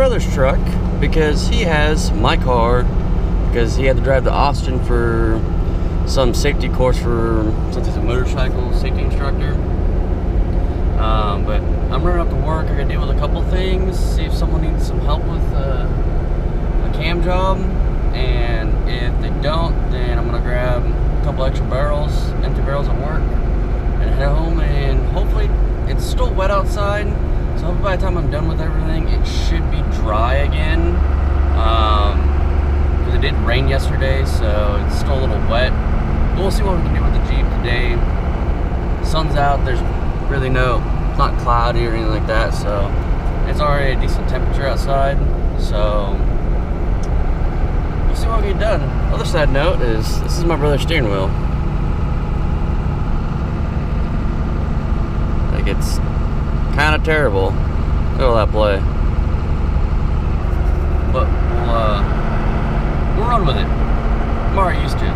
brother's truck because he has my car because he had to drive to Austin for some safety course for, since he's a motorcycle safety instructor. But I'm running up to work. I gotta deal with a couple things, see if someone needs some help with a cam job, and if they don't, then I'm gonna grab a couple extra barrels, empty barrels at work, and head home. And hopefully it's still wet outside, so hopefully by the time I'm done with everything, it should be dry again. Because it did rain yesterday, so it's still a little wet. But we'll see what we can do with the Jeep today. Sun's out, there's really it's not cloudy or anything like that, so it's already a decent temperature outside, so we'll see what we get done. Other sad note is this is my brother's steering wheel. Like, it's kind of terrible. Look at all that play. But we'll run with it. I'm already used to it.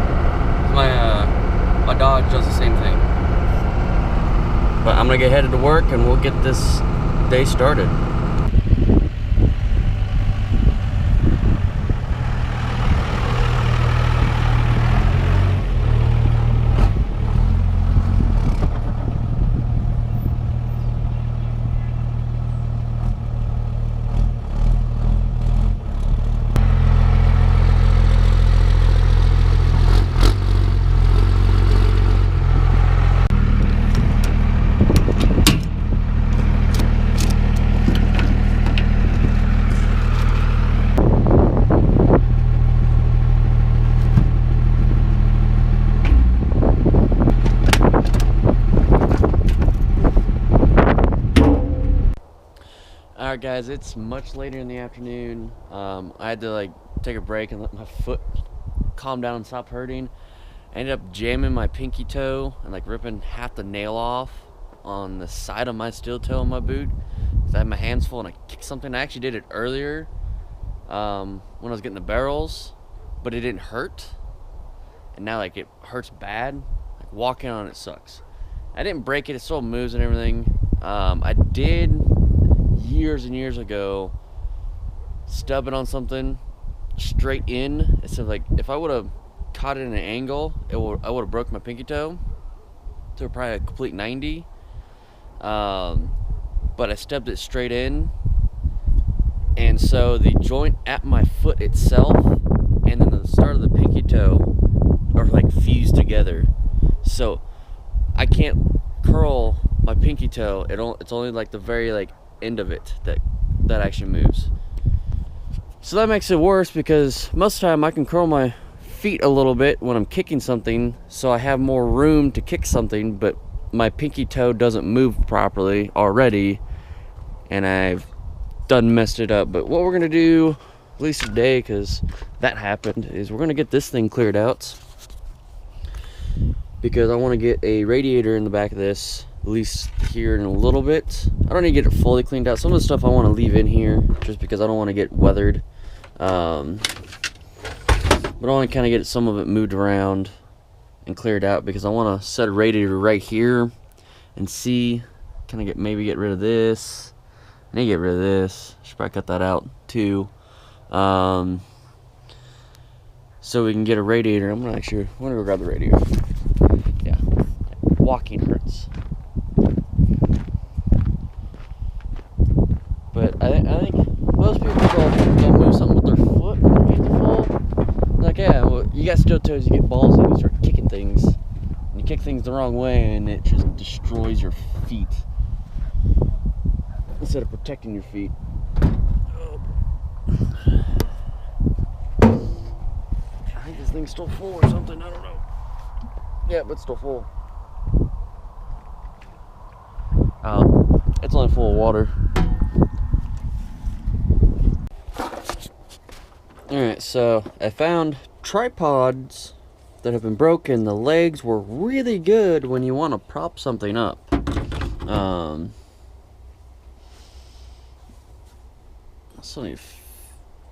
My dog does the same thing. But I'm gonna get headed to work and we'll get this day started. Alright guys, it's much later in the afternoon. I had to take a break and let my foot calm down and stop hurting. I ended up jamming my pinky toe and ripping half the nail off on the side of my steel toe in my boot because I had my hands full and I kicked something. I actually did it earlier when I was getting the barrels, but it didn't hurt, and now it hurts bad. Walking on it sucks. I didn't break it, it still moves and everything. I did years and years ago stub it on something straight in. So if I would have caught it in an angle, I would have broke my pinky toe to probably a complete 90. But I stubbed it straight in, and so the joint at my foot itself and then the start of the pinky toe are fused together, so I can't curl my pinky toe. It's only the very end of it that actually moves. So that makes it worse because most of the time I can curl my feet a little bit when I'm kicking something, so I have more room to kick something, but my pinky toe doesn't move properly already, and I've done messed it up. But what we're gonna do, at least today, because that happened, is we're gonna get this thing cleared out because I want to get a radiator in the back of this, at least here in a little bit. I don't need to get it fully cleaned out. Some of the stuff I want to leave in here just because I don't want to get weathered. But I want to kind of get some of it moved around and cleared out because I want to set a radiator right here and see, maybe get rid of this. I need to get rid of this. Should probably cut that out too. So we can get a radiator. I'm gonna go grab the radiator. Yeah, walking hurts. But I think most people don't move something with their foot when their feet are full. Yeah, well, you got steel toes, you get balls, and you start kicking things. And you kick things the wrong way, and it just destroys your feet instead of protecting your feet. I think this thing's still full or something. I don't know. Yeah, but it's still full. It's only full of water. Alright, so I found tripods that have been broken. The legs were really good when you want to prop something up. So I need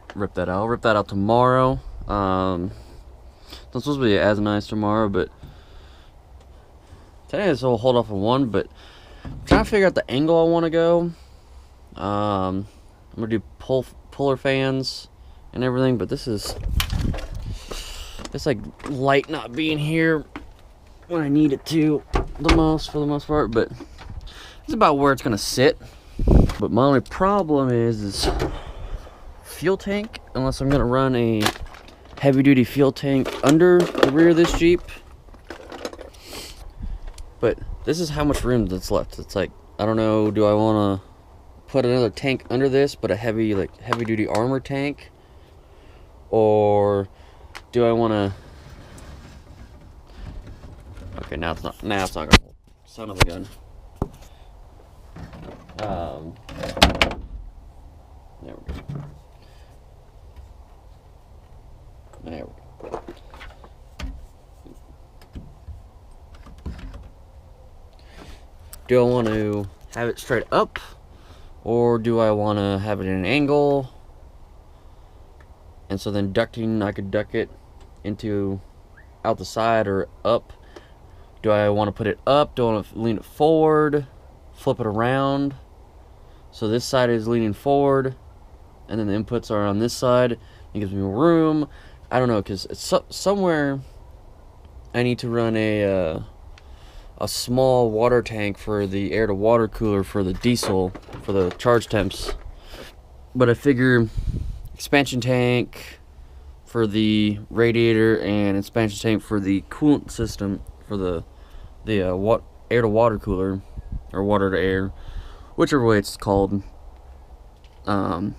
to rip that out. I'll rip that out tomorrow. It's not supposed to be as nice tomorrow, but today I'll hold off on one, but I'm trying to figure out the angle I want to go. I'm gonna do pull puller fans and everything, but this is, it's like light not being here when I need it to for the most part, but it's about where it's gonna sit. But my only problem is fuel tank, unless I'm gonna run a heavy duty fuel tank under the rear of this Jeep. But this is how much room that's left. It's like, I don't know, do I want to put another tank under this, but a heavy duty armor tank, or do I want to? Okay, now it's not gonna hold. Son of a gun. There we go. There we go. Do I want to have it straight up, or do I want to have it in an angle? And so then ducting, I could duck it into out the side or up. Do I want to put it up? Do I want to lean it forward? Flip it around so this side is leaning forward, and then the inputs are on this side. It gives me more room. I don't know, because it's somewhere I need to run a small water tank for the air to water cooler for the diesel, for the charge temps. But I figure expansion tank for the radiator and expansion tank for the coolant system for the air to water cooler, or water to air, whichever way it's called, and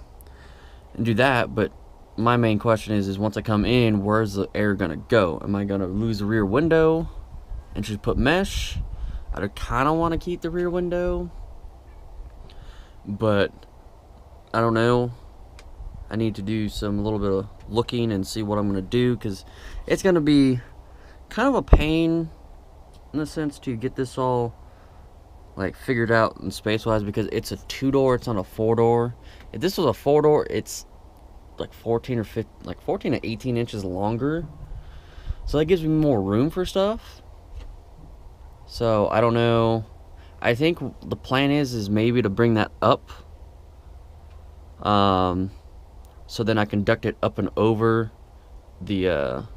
do that. But my main question is once I come in, where's the air gonna go? Am I gonna lose the rear window and just put mesh? I kind of want to keep the rear window, but I don't know. I need to do a little bit of looking and see what I'm gonna do, because it's gonna be kind of a pain in a sense to get this all like figured out in space wise, because it's a 2-door, it's not a 4-door. If this was a 4-door, it's like 14 to 18 inches longer, so that gives me more room for stuff. So I don't know. I think the plan is maybe to bring that up, so then I can duct it up and over the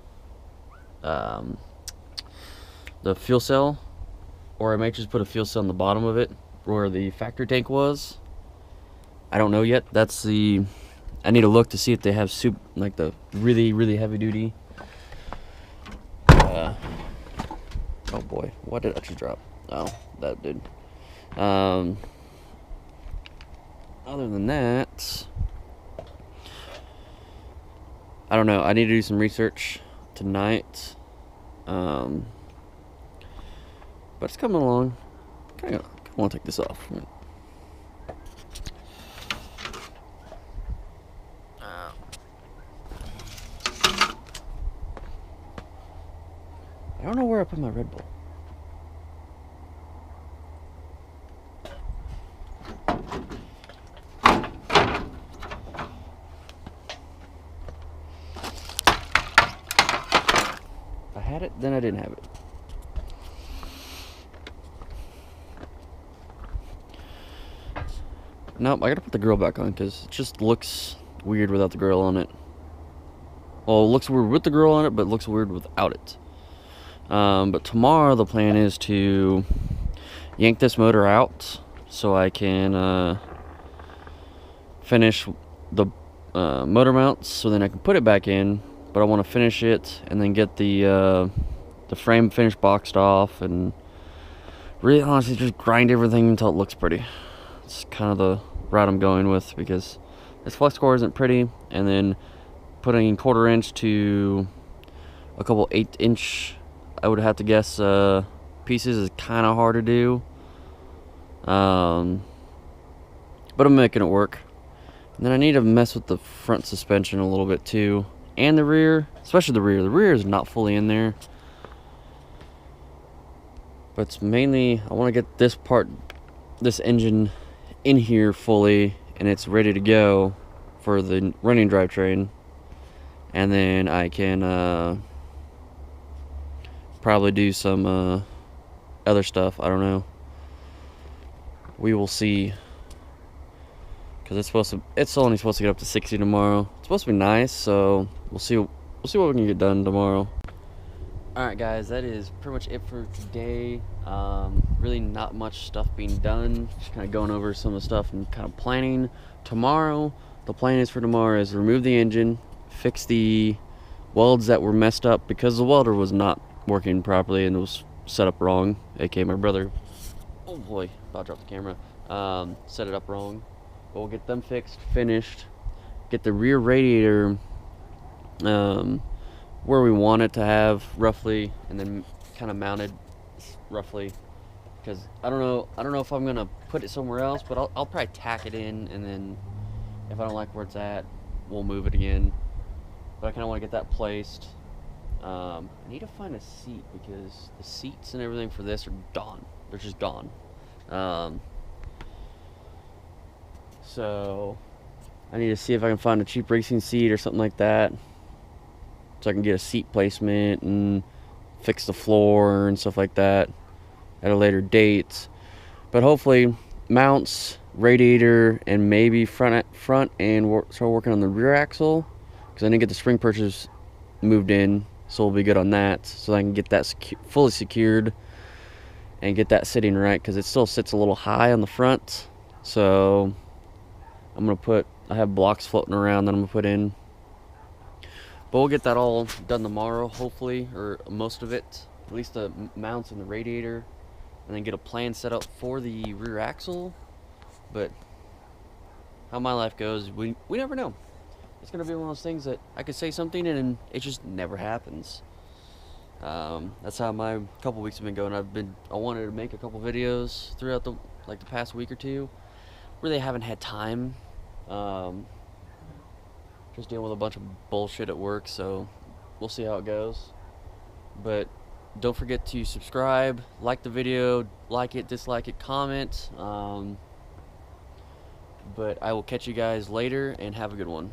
fuel cell, or I might just put a fuel cell on the bottom of it where the factory tank was. I don't know yet. I need to look to see if they have like the really heavy duty. Oh boy, what did I just drop? Oh, that did. Other than that, I don't know. I need to do some research tonight. But it's coming along. I want to take this off. I don't know where I put my Red Bull. If I had it, then I didn't have it. Nope, I gotta put the grill back on because it just looks weird without the grill on it. Well, it looks weird with the grill on it, but it looks weird without it. But tomorrow the plan is to yank this motor out so I can finish the motor mounts, so then I can put it back in. But I want to finish it and then get the frame finished, boxed off, and really honestly just grind everything until it looks pretty. It's kind of the route I'm going with, because this flex core isn't pretty, and then putting 1/4 inch to a couple 8-inch, I would have to guess, pieces is kind of hard to do. But I'm making it work. And then I need to mess with the front suspension a little bit too, and the rear, especially the rear. The rear is not fully in there, but it's mainly I want to get this engine in here fully, and it's ready to go for the running drivetrain, and then I can probably do some other stuff. I don't know. We will see, because it's only supposed to get up to 60 tomorrow. It's supposed to be nice, so we'll see what we can get done tomorrow. Alright guys, that is pretty much it for today. Really not much stuff being done, just kind of going over some of the stuff and kind of planning. Tomorrow, the plan is for tomorrow is remove the engine, fix the welds that were messed up because the welder was not working properly and it was set up wrong, aka my brother, oh boy, about to drop the camera, set it up wrong. But we'll get them fixed, finished, get the rear radiator where we want it to have roughly, and then kind of mounted roughly, because I don't know if I'm gonna put it somewhere else, but I'll probably tack it in, and then if I don't like where it's at, we'll move it again. But I kind of want to get that placed. I need to find a seat because the seats and everything for this are gone. They're just gone. So I need to see if I can find a cheap racing seat or something like that, so I can get a seat placement and fix the floor and stuff like that at a later date. But hopefully mounts, radiator, and maybe front and start working on the rear axle, because I didn't get the spring purchase moved in, so we'll be good on that, so I can get that fully secured and get that sitting right, because it still sits a little high on the front. So I have blocks floating around that I'm gonna put in. But we'll get that all done tomorrow, hopefully, or most of it, at least the mounts and the radiator, and then get a plan set up for the rear axle. But how my life goes, we never know. It's gonna be one of those things that I could say something and it just never happens. That's how my couple weeks have been going. I wanted to make a couple videos throughout the past week or two. Really haven't had time. Just dealing with a bunch of bullshit at work, so we'll see how it goes. But don't forget to subscribe, like the video, like it, dislike it, comment. But I will catch you guys later, and have a good one.